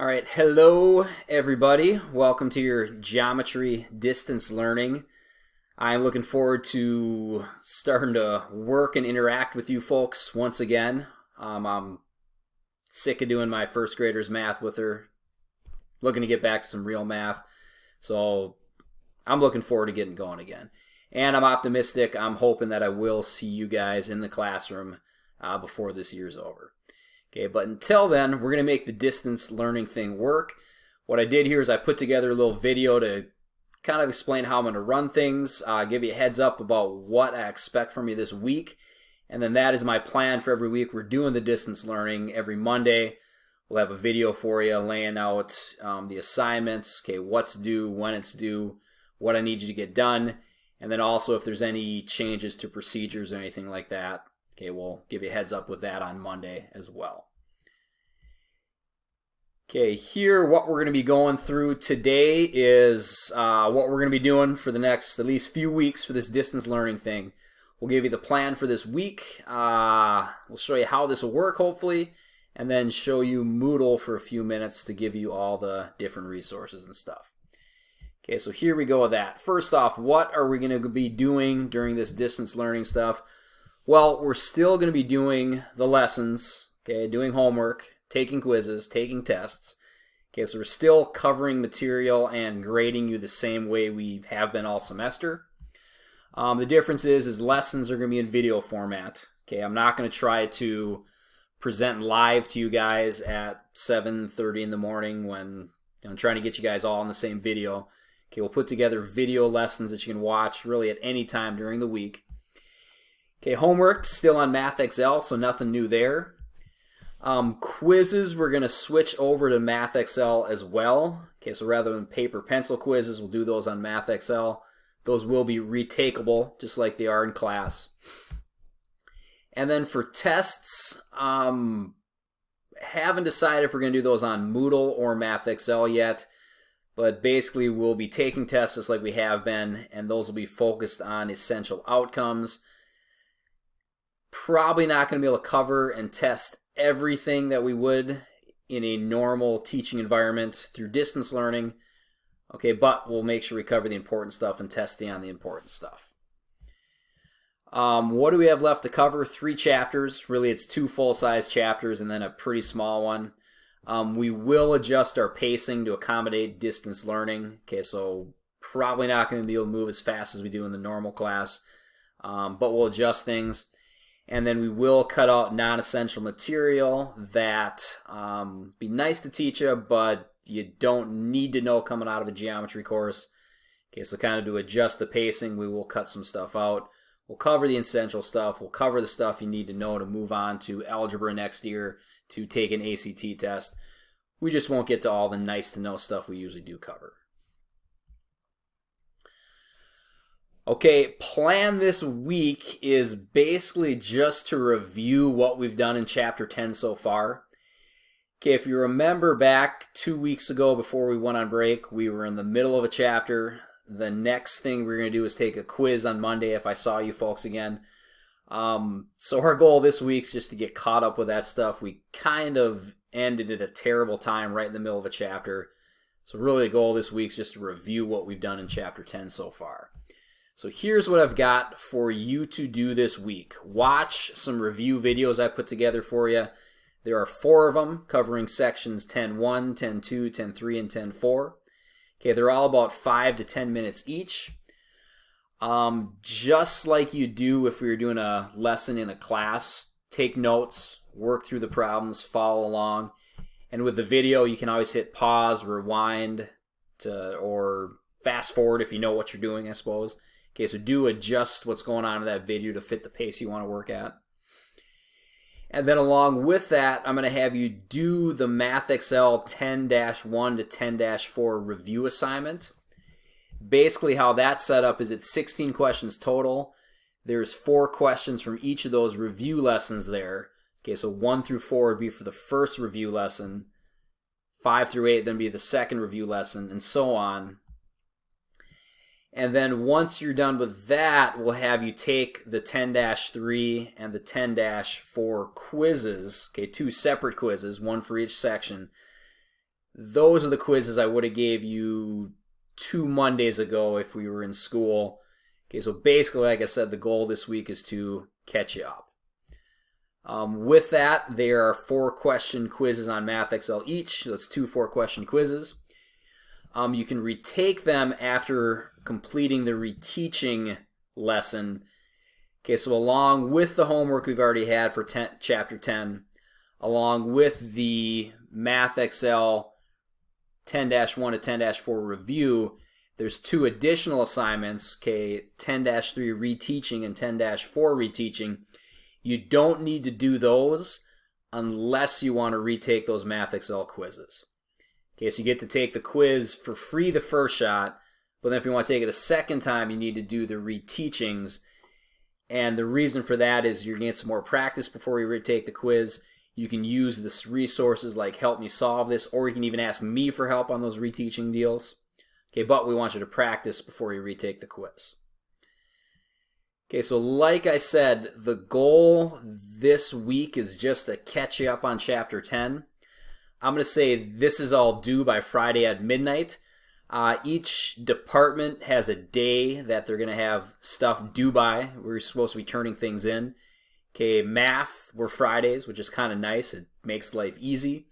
All right, hello everybody. Welcome to your geometry distance learning. I'm looking forward to starting to work and interact with you folks once again. I'm sick of doing my first graders math with her. Looking to get back to some real math. So I'm looking forward to getting going again. And I'm optimistic. I'm hoping that I will see you guys in the classroom before this year's over. Okay, but until then, we're going to make the distance learning thing work. What I did here is I put together a little video to kind of explain how I'm going to run things, give you a heads up about what I expect from you this week, and then that is my plan for every week. We're doing the distance learning every Monday. We'll have a video for you laying out the assignments, okay, what's due, when it's due, what I need you to get done, and then also if there's any changes to procedures or anything like that. Okay, we'll give you a heads up with that on Monday as well. Okay, here what we're going to be going through today is what we're going to be doing for the next at least few weeks for this distance learning thing. We'll give you the plan for this week. We'll show you how this will work, hopefully, and then show you Moodle for a few minutes to give you all the different resources and stuff. Okay, so here we go with that. First off, what are we going to be doing during this distance learning stuff? Well, we're still going to be doing the lessons, okay, doing homework, taking quizzes, taking tests. Okay, so we're still covering material and grading you the same way we have been all semester. The difference is lessons are going to be in video format. Okay, I'm not going to try to present live to you guys at 7:30 in the morning when I'm trying to get you guys all in the same video. Okay, we'll put together video lessons that you can watch really at any time during the week. Okay, homework still on Math XL, so nothing new there. Quizzes, we're going to switch over to Math XL as well. Okay, so rather than paper pencil quizzes, we'll do those on Math XL. Those will be retakeable, just like they are in class. And then for tests, haven't decided if we're going to do those on Moodle or Math XL yet. But basically, we'll be taking tests just like we have been, and those will be focused on essential outcomes. Probably not going to be able to cover and test everything that we would in a normal teaching environment through distance learning. Okay, but we'll make sure we cover the important stuff and testing on the important stuff. What do we have left to cover? 3 chapters. Really, it's 2 full-size chapters and then a pretty small one. We will adjust our pacing to accommodate distance learning. Okay, so probably not going to be able to move as fast as we do in the normal class, but we'll adjust things. And then we will cut out non-essential material that be nice to teach you, but you don't need to know coming out of a geometry course. Okay, so kind of to adjust the pacing, we will cut some stuff out. We'll cover the essential stuff. We'll cover the stuff you need to know to move on to algebra next year to take an ACT test. We just won't get to all the nice-to-know stuff we usually do cover. Okay, plan this week is basically just to review what we've done in Chapter 10 so far. Okay, if you remember back 2 weeks ago before we went on break, we were in the middle of a chapter. The next thing we're going to do is take a quiz on Monday if I saw you folks again. So our goal this week is just to get caught up with that stuff. We kind of ended at a terrible time right in the middle of a chapter. So really the goal this week is just to review what we've done in Chapter 10 so far. So here's what I've got for you to do this week. Watch some review videos I put together for you. There are 4 of them covering sections 10.1, 10.2, 10.3, and 10.4. Okay, they're all about 5 to 10 minutes each. Just like you do if we were doing a lesson in a class, take notes, work through the problems, follow along. And with the video, you can always hit pause, rewind, or fast forward if you know what you're doing, I suppose. Okay, so do adjust what's going on in that video to fit the pace you want to work at. And then along with that, I'm going to have you do the Math XL 10-1 to 10-4 review assignment. Basically how that's set up is it's 16 questions total. There's 4 questions from each of those review lessons there. Okay, so 1 through 4 would be for the first review lesson. 5 through 8 then be the second review lesson, and so on. And then once you're done with that, we'll have you take the 10-3 and the 10-4 quizzes, okay, 2 separate quizzes, one for each section. those are the quizzes I would have gave you 2 Mondays ago if we were in school. Okay, so basically, like I said, the goal this week is to catch you up. With that, there are 4-question quizzes on MathXL each. That's 2 4-question quizzes. You can retake them after completing the reteaching lesson. Okay, so along with the homework we've already had for Chapter 10, along with the MathXL 10-1 to 10-4 review, there's 2 additional assignments, okay, 10-3 reteaching and 10-4 reteaching. You don't need to do those unless you want to retake those MathXL quizzes. Okay, so you get to take the quiz for free the first shot, but then if you want to take it a second time, you need to do the reteachings. And the reason for that is you're going to get some more practice before you retake the quiz. You can use this resources like Help Me Solve This, or you can even ask me for help on those reteaching deals. Okay, but we want you to practice before you retake the quiz. Okay, so like I said, the goal this week is just to catch you up on Chapter 10. I'm going to say this is all due by Friday at midnight. Each department has a day that they're going to have stuff due by. We're supposed to be turning things in. Okay, math, we're Fridays, which is kind of nice. It makes life easy.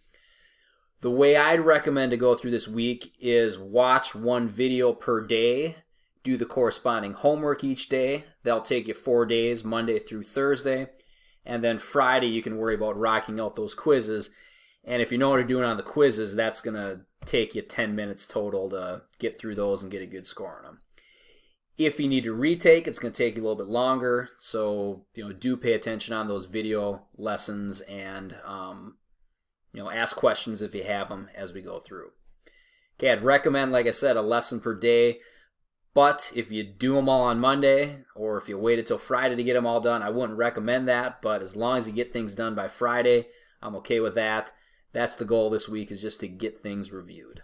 The way I'd recommend to go through this week is watch 1 video per day, do the corresponding homework each day. That'll take you 4 days, Monday through Thursday. And then Friday, you can worry about rocking out those quizzes. And if you know what you're doing on the quizzes, that's going to take you 10 minutes total to get through those and get a good score on them. If you need to retake, it's going to take you a little bit longer. So, do pay attention on those video lessons and, ask questions if you have them as we go through. Okay, I'd recommend, like I said, a lesson per day. But if you do them all on Monday, or if you wait until Friday to get them all done, I wouldn't recommend that. But as long as you get things done by Friday, I'm okay with that. That's the goal this week, is just to get things reviewed.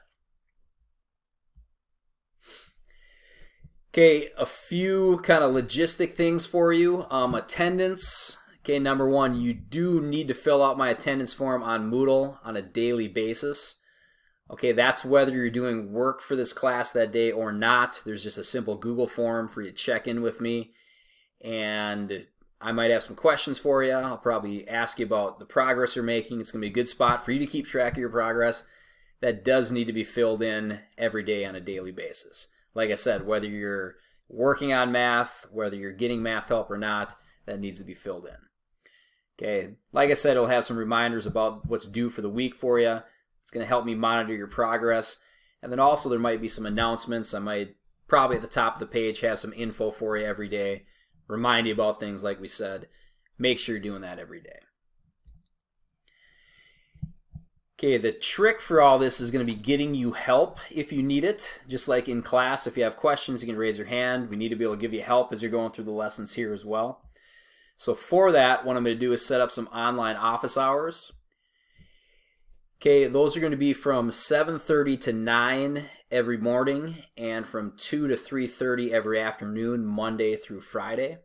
Okay, a few kind of logistic things for you. Attendance. Okay, number 1, you do need to fill out my attendance form on Moodle on a daily basis. Okay, that's whether you're doing work for this class that day or not. There's just a simple Google form for you to check in with me. And I might have some questions for you. I'll probably ask you about the progress you're making. It's going to be a good spot for you to keep track of your progress. That does need to be filled in every day on a daily basis. Like I said, whether you're working on math, whether you're getting math help or not, that needs to be filled in. Okay, like I said, it'll have some reminders about what's due for the week for you. It's going to help me monitor your progress. And then also there might be some announcements. I might probably at the top of the page have some info for you every day. Remind you about things like we said. Make sure you're doing that every day. Okay, the trick for all this is going to be getting you help if you need it. Just like in class, if you have questions, you can raise your hand. We need to be able to give you help as you're going through the lessons here as well. So for that, what I'm going to do is set up some online office hours. Okay, those are going to be from 7:30 to 9 every morning and from 2 to 3:30 every afternoon, Monday through Friday.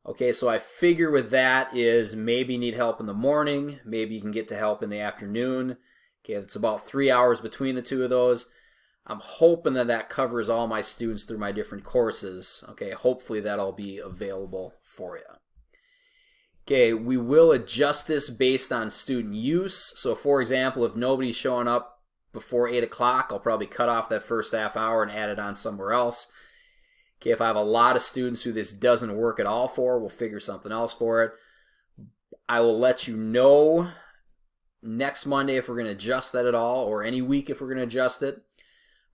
Okay, so I figure with that is maybe you need help in the morning, maybe you can get to help in the afternoon. Okay, it's about 3 hours between the two of those. I'm hoping that that covers all my students through my different courses. Okay, hopefully that'll be available for you. Okay, we will adjust this based on student use. So for example, if nobody's showing up before 8 o'clock, I'll probably cut off that first half hour and add it on somewhere else. Okay, if I have a lot of students who this doesn't work at all for, we'll figure something else for it. I will let you know next Monday if we're going to adjust that at all, or any week if we're going to adjust it.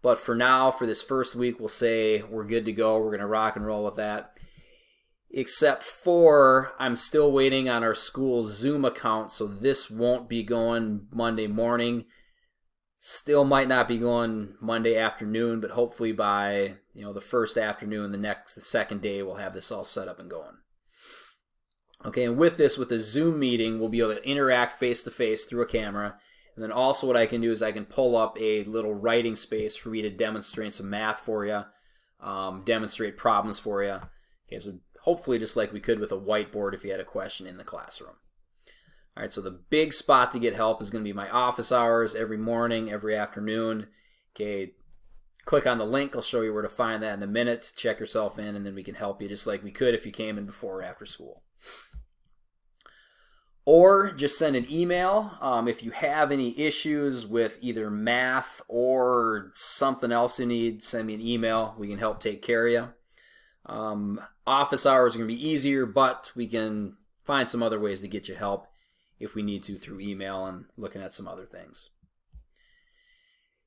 But for now, for this first week, we'll say we're good to go. We're going to rock and roll with that. Except for I'm still waiting on our school Zoom account, so this won't be going Monday morning. Still might not be going Monday afternoon, but hopefully by the first afternoon, the second day, we'll have this all set up and going. Okay, and with this, with the Zoom meeting, we'll be able to interact face-to-face through a camera. And then also what I can do is I can pull up a little writing space for me to demonstrate some math for you, demonstrate problems for you. Okay, so hopefully just like we could with a whiteboard if you had a question in the classroom. All right, so the big spot to get help is going to be my office hours every morning, every afternoon. Okay, click on the link. I'll show you where to find that in a minute. Check yourself in, and then we can help you just like we could if you came in before or after school. Or just send an email if you have any issues with either math or something else you need. Send me an email. We can help take care of you. Office hours are going to be easier, but we can find some other ways to get you help if we need to through email and looking at some other things.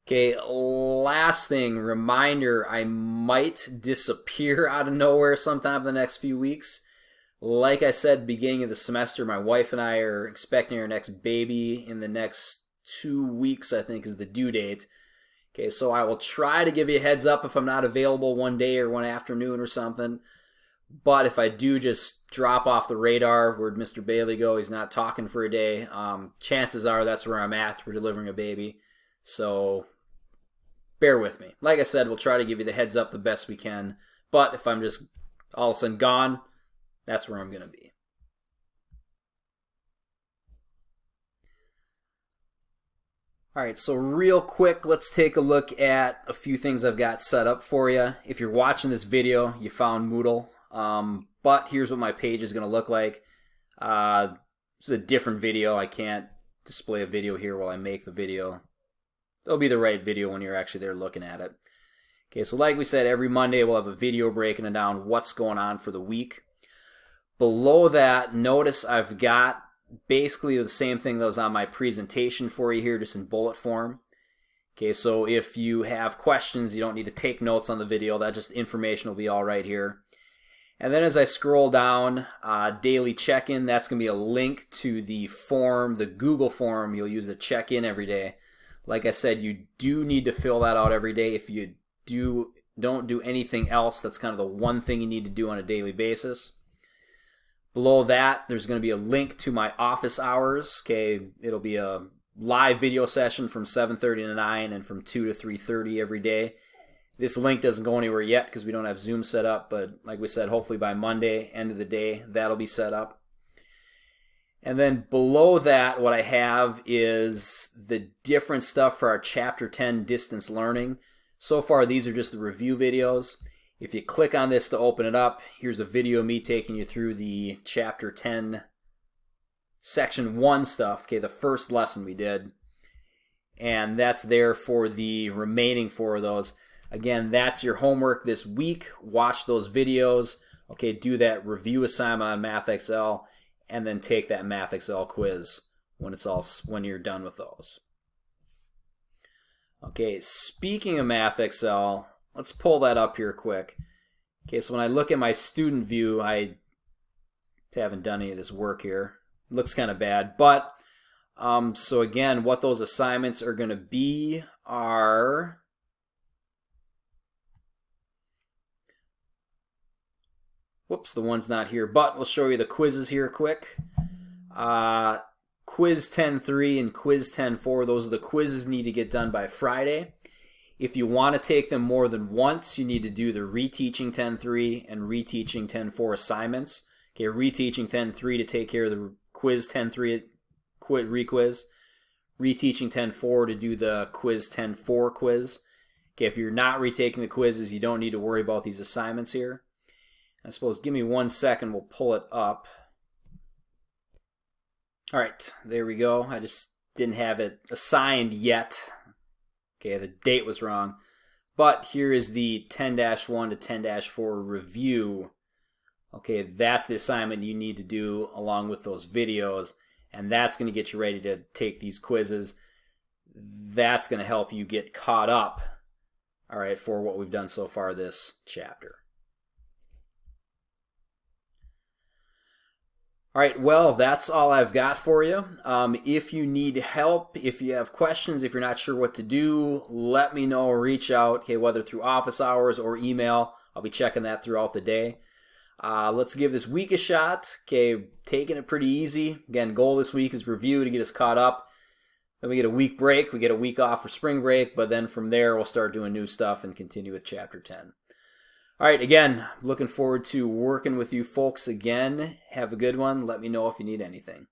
Okay, last thing, reminder, I might disappear out of nowhere sometime in the next few weeks. Like I said, beginning of the semester, my wife and I are expecting our next baby in the next 2 weeks, I think, is the due date. Okay, so I will try to give you a heads up if I'm not available one day or one afternoon or something. But if I do just drop off the radar, where'd Mr. Bailey go? He's not talking for a day. Chances are that's where I'm at. We're delivering a baby. So bear with me. Like I said, we'll try to give you the heads up the best we can. But if I'm just all of a sudden gone, that's where I'm going to be. All right, so real quick, let's take a look at a few things I've got set up for you. If you're watching this video, you found Moodle. But here's what my page is going to look like. This is a different video. I can't display a video here while I make the video. It'll be the right video when you're actually there looking at it. Okay, so like we said, every Monday we'll have a video breaking down what's going on for the week. Below that, notice I've got basically the same thing that was on my presentation for you here, just in bullet form. Okay, so if you have questions, you don't need to take notes on the video. That just information will be all right here. And then as I scroll down, daily check-in, that's going to be a link to the form, the Google form you'll use to check in every day. Like I said, you do need to fill that out every day. If you don't do anything else, that's kind of the one thing you need to do on a daily basis. Below that, there's going to be a link to my office hours. Okay, it'll be a live video session from 7:30 to 9 and from 2 to 3:30 every day. This link doesn't go anywhere yet because we don't have Zoom set up, but like we said, hopefully by Monday, end of the day, that'll be set up. And then below that, what I have is the different stuff for our Chapter 10 Distance Learning. So far, these are just the review videos. If you click on this to open it up, here's a video of me taking you through the Chapter 10 Section 1 stuff, okay, the first lesson we did. And that's there for the remaining 4 of those. Again, that's your homework this week. Watch those videos. Okay, do that review assignment on MathXL, and then take that MathXL quiz when you're done with those. Okay, speaking of MathXL, let's pull that up here quick. Okay, so when I look at my student view, I haven't done any of this work here. It looks kind of bad, but so again, what those assignments are going to be are whoops, the one's not here, but we'll show you the quizzes here quick. Quiz 10.3 and Quiz 10.4, those are the quizzes you need to get done by Friday. If you want to take them more than once, you need to do the Reteaching 10.3 and Reteaching 10.4 assignments. Okay, Reteaching 10.3 to take care of the Quiz 10.3 requiz. Reteaching 10.4 to do the Quiz 10.4 quiz. Okay, if you're not retaking the quizzes, you don't need to worry about these assignments here. I suppose, give me 1 second, we'll pull it up. All right, there we go. I just didn't have it assigned yet. Okay, the date was wrong. But here is the 10-1 to 10-4 review. Okay, that's the assignment you need to do along with those videos. And that's going to get you ready to take these quizzes. That's going to help you get caught up, all right, for what we've done so far this chapter. All right, well, that's all I've got for you. If you need help, if you have questions, if you're not sure what to do, let me know or reach out, okay, whether through office hours or email. I'll be checking that throughout the day. Let's give this week a shot. Okay, taking it pretty easy. Again, goal this week is review to get us caught up. Then we get a week break. We get a week off for spring break, but then from there we'll start doing new stuff and continue with Chapter 10. All right, again, looking forward to working with you folks again. Have a good one. Let me know if you need anything.